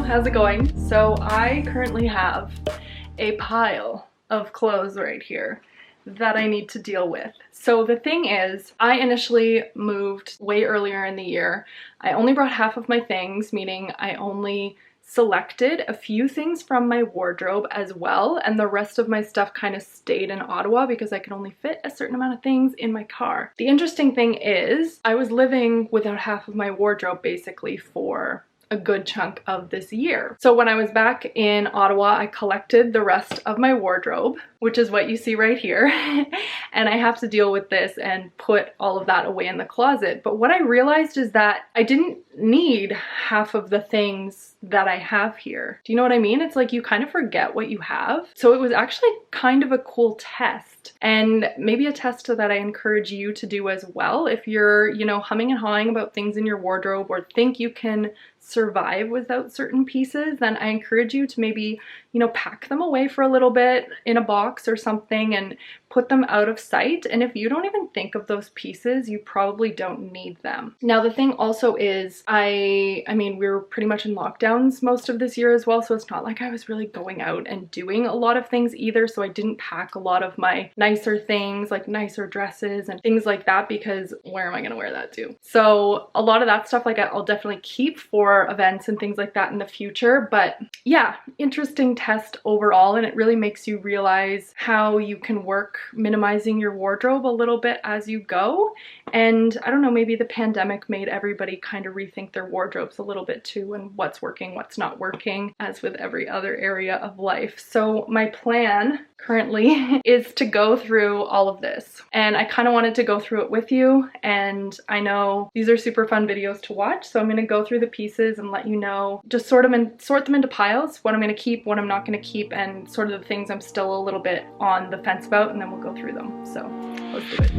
how's it going? So I currently have a pile of clothes right here that I need to deal with. So the thing is, I initially moved way earlier in the year. I only brought half of my things, meaning I only selected a few things from my wardrobe as well, and the rest of my stuff kind of stayed in Ottawa because I could only fit a certain amount of things in my car. The interesting thing is, I was living without half of my wardrobe basically for a good chunk of this year. So when I was back in Ottawa, I collected the rest of my wardrobe, which is what you see right here. And I have to deal with this and put all of that away in the closet. But what I realized is that I didn't need half of the things that I have here. Do you know what I mean? It's like you kind of forget what you have. So it was actually kind of a cool test, and maybe a test that I encourage you to do as well. If you're, you know, humming and hawing about things in your wardrobe or think you can survive without certain pieces, then I encourage you to maybe, you know, pack them away for a little bit in a box or something and put them out of sight. And if you don't even think of those pieces, you probably don't need them. Now, the thing also is, I mean, we were pretty much in lockdowns most of this year as well, so it's not like I was really going out and doing a lot of things either, so I didn't pack a lot of my nicer things, like nicer dresses and things like that, because where am I gonna wear that to? So a lot of that stuff, like, I'll definitely keep for events and things like that in the future. But yeah, interesting test overall, and it really makes you realize how you can work minimizing your wardrobe a little bit as you go. And I don't know, maybe the pandemic made everybody kind of rethink their wardrobes a little bit too, and what's working, what's not working, as with every other area of life. So my plan currently is to go through all of this, and I kind of wanted to go through it with you. And I know these are super fun videos to watch, so I'm going to go through the pieces and let you know, just sort them into piles, what I'm going to keep, what I'm not going to keep, and sort of the things I'm still a little bit on the fence about, and then we'll go through them. So let's do it.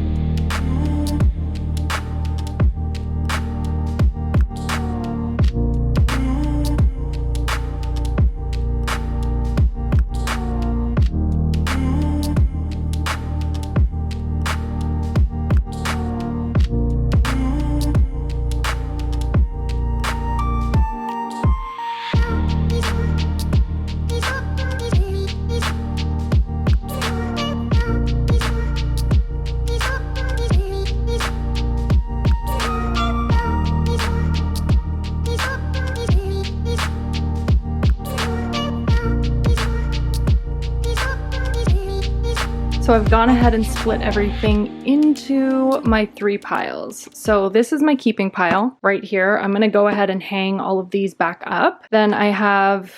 So I've gone ahead and split everything into my 3 piles. So this is my keeping pile right here. I'm gonna go ahead and hang all of these back up. Then I have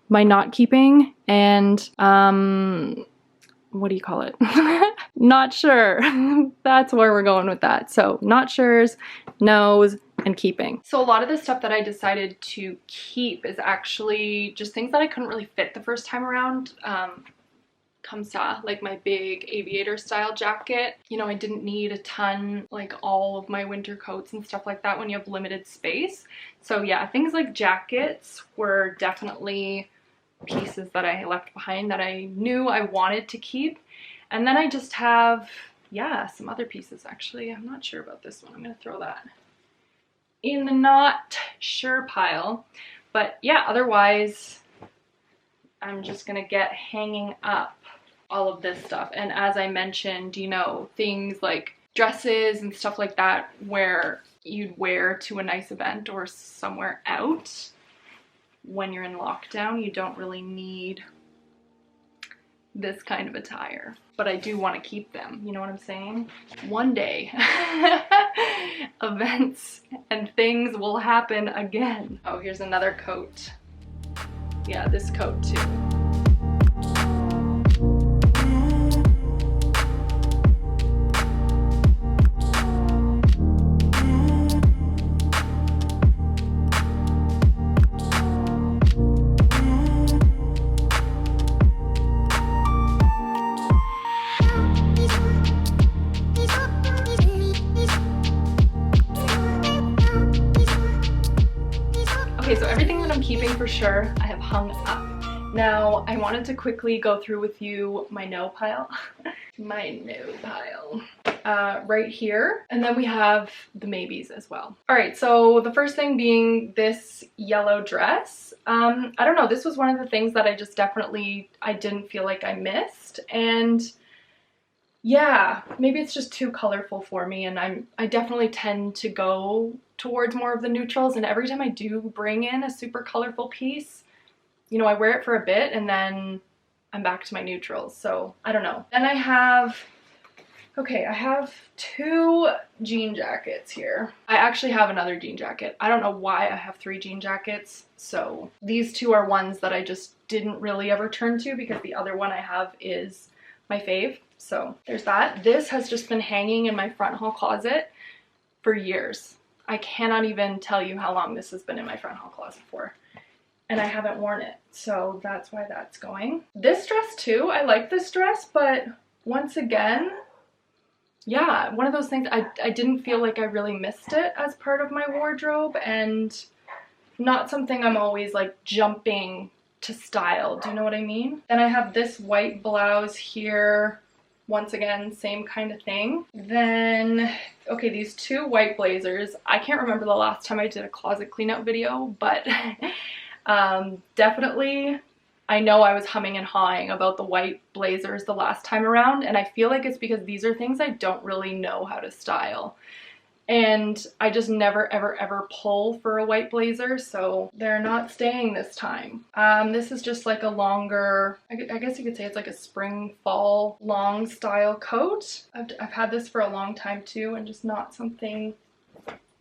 my not keeping and what do you call it? Not sure. That's where we're going with that. So not sures, no's, and keeping. So a lot of the stuff that I decided to keep is actually just things that I couldn't really fit the first time around. Like my big aviator style jacket. You know, I didn't need a ton, like all of my winter coats and stuff like that when you have limited space. So yeah, things like jackets were definitely pieces that I left behind that I knew I wanted to keep. And then I just have, yeah, some other pieces actually. I'm not sure about this one. I'm gonna throw that in the not sure pile. But yeah, otherwise I'm just gonna get hanging up all of this stuff. And as I mentioned, you know, things like dresses and stuff like that where you'd wear to a nice event or somewhere out when you're in lockdown, you don't really need this kind of attire. But I do want to keep them, you know what I'm saying? One day, events and things will happen again. Oh, here's another coat. Yeah, this coat too. Okay, so everything that I'm keeping for sure, I have hung up. Now, I wanted to quickly go through with you my no pile. My no pile. right here. And then we have the maybes as well. All right, so the first thing being this yellow dress. I don't know, this was one of the things that I just definitely, I didn't feel like I missed. And yeah, maybe it's just too colorful for me, and I definitely tend to go towards more of the neutrals, and every time I do bring in a super colorful piece, you know, I wear it for a bit and then I'm back to my neutrals. So I don't know. Then I have two jean jackets here. I actually have another jean jacket. I don't know why I have three jean jackets. So these two are ones that I just didn't really ever turn to because the other one I have is my fave. So there's that. This has just been hanging in my front hall closet for years. I cannot even tell you how long this has been in my front hall closet for. And I haven't worn it. So that's why that's going. This dress too, I like this dress, but once again, yeah, one of those things, I didn't feel like I really missed it as part of my wardrobe, and not something I'm always like jumping to style. Do you know what I mean? Then I have this white blouse here. Once again, same kind of thing. Then, okay, these two white blazers. I can't remember the last time I did a closet cleanout video, but definitely I know I was humming and hawing about the white blazers the last time around, and I feel like it's because these are things I don't really know how to style. And I just never ever pull for a white blazer, so they're not staying this time. This is just like a longer, I guess you could say it's like a spring fall long style coat. I've had this for a long time too, and just not something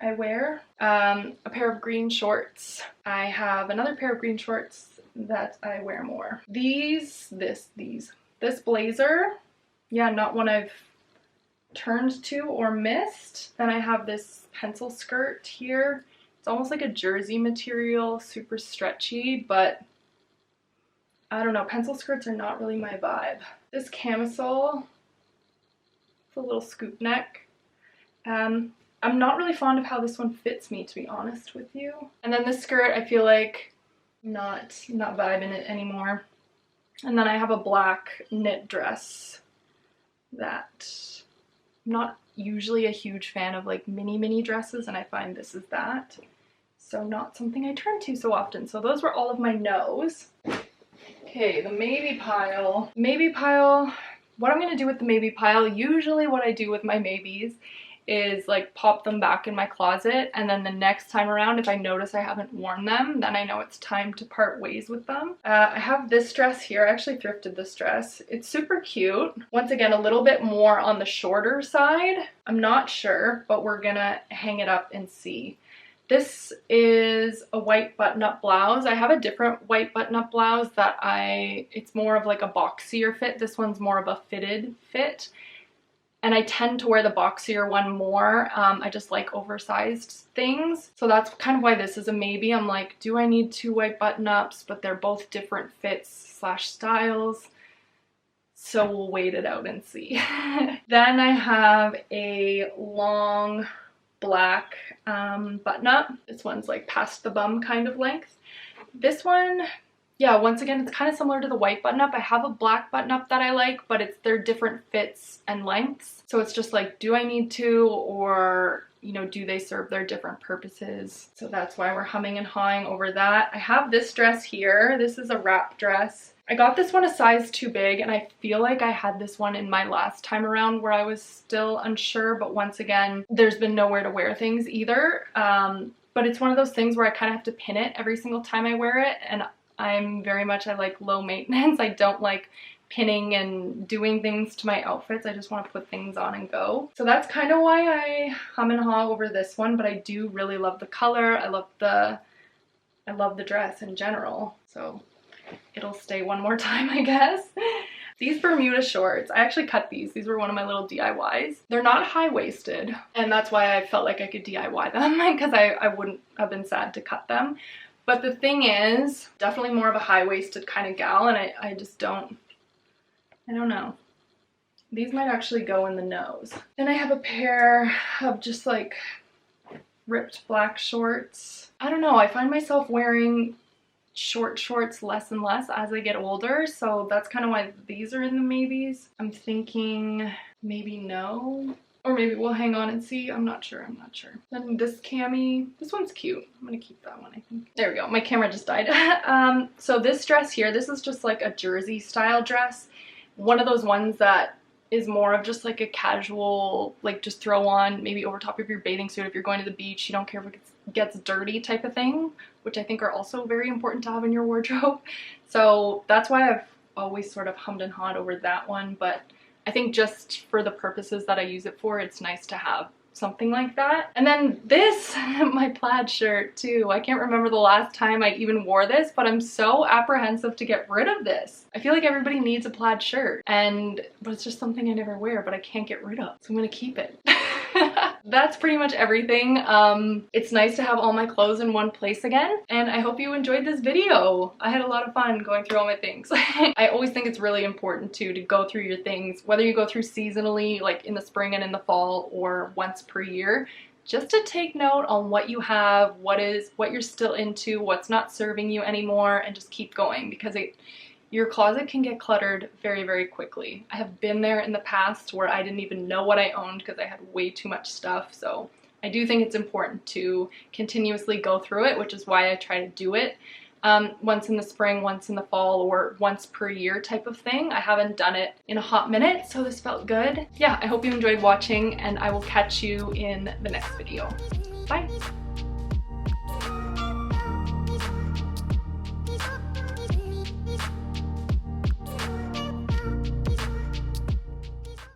I wear. A pair of green shorts. I have another pair of green shorts that I wear more. This blazer, yeah, not one I've turned to or missed. Then I have this pencil skirt here. It's almost like a jersey material, super stretchy, but I don't know, pencil skirts are not really my vibe. This camisole, it's a little scoop neck. I'm not really fond of how this one fits me, to be honest with you. And then this skirt, I feel like not vibing it anymore. And then I have a black knit dress that I'm not usually a huge fan of like mini dresses, and I find this is that. So not something I turn to so often. So those were all of my no's. Okay, the maybe pile. Maybe pile, what I'm gonna do with the maybe pile, usually what I do with my maybes is like pop them back in my closet, and then the next time around, if I notice I haven't worn them, then I know it's time to part ways with them. I have this dress here. I actually thrifted this dress. It's super cute. Once again, a little bit more on the shorter side. I'm not sure, but we're gonna hang it up and see. This is a white button-up blouse. I have a different white button-up blouse that it's more of like a boxier fit. This one's more of a fitted fit. And I tend to wear the boxier one more. I just like oversized things. So that's kind of why this is a maybe. I'm like, do I need two white button-ups? But they're both different fits / styles. So we'll wait it out and see. Then I have a long black button-up. This one's like past the bum kind of length. This one, yeah, once again, it's kind of similar to the white button-up. I have a black button-up that I like, but they're different fits and lengths. So it's just like, do I need to, or, you know, do they serve their different purposes? So that's why we're humming and hawing over that. I have this dress here. This is a wrap dress. I got this one a size too big, and I feel like I had this one in my last time around where I was still unsure, but once again, there's been nowhere to wear things either. But it's one of those things where I kind of have to pin it every single time I wear it, and I like low maintenance. I don't like pinning and doing things to my outfits. I just want to put things on and go. So that's kind of why I hum and haw over this one, but I do really love the color. I love the dress in general. So it'll stay one more time, I guess. These Bermuda shorts, I actually cut these. These were one of my little DIYs. They're not high-waisted, and that's why I felt like I could DIY them, because I wouldn't have been sad to cut them. But the thing is, definitely more of a high-waisted kind of gal, and I just don't know. These might actually go in the nose. Then I have a pair of just like ripped black shorts. I don't know, I find myself wearing short shorts less and less as I get older, so that's kind of why these are in the maybes. I'm thinking maybe no. Or maybe we'll hang on and see. I'm not sure. Then this cami, this one's cute. I'm gonna keep that one, I think. There we go. My camera just died. So this dress here, this is just like a jersey style dress. One of those ones that is more of just like a casual, like just throw on maybe over top of your bathing suit if you're going to the beach. You don't care if it gets dirty type of thing, which I think are also very important to have in your wardrobe. So that's why I've always sort of hummed and hawed over that one, but I think just for the purposes that I use it for, it's nice to have something like that. And then this, my plaid shirt too. I can't remember the last time I even wore this, but I'm so apprehensive to get rid of this. I feel like everybody needs a plaid shirt, but it's just something I never wear, but I can't get rid of. So I'm gonna keep it. That's pretty much everything. It's nice to have all my clothes in one place again, and I hope you enjoyed this video. I had a lot of fun going through all my things. I always think it's really important to go through your things, whether you go through seasonally, like in the spring and in the fall, or once per year, just to take note on what you have, what you're still into, what's not serving you anymore, and just keep going, because your closet can get cluttered very, very quickly. I have been there in the past where I didn't even know what I owned because I had way too much stuff. So I do think it's important to continuously go through it, which is why I try to do it once in the spring, once in the fall, or once per year type of thing. I haven't done it in a hot minute, so this felt good. Yeah, I hope you enjoyed watching, and I will catch you in the next video. Bye!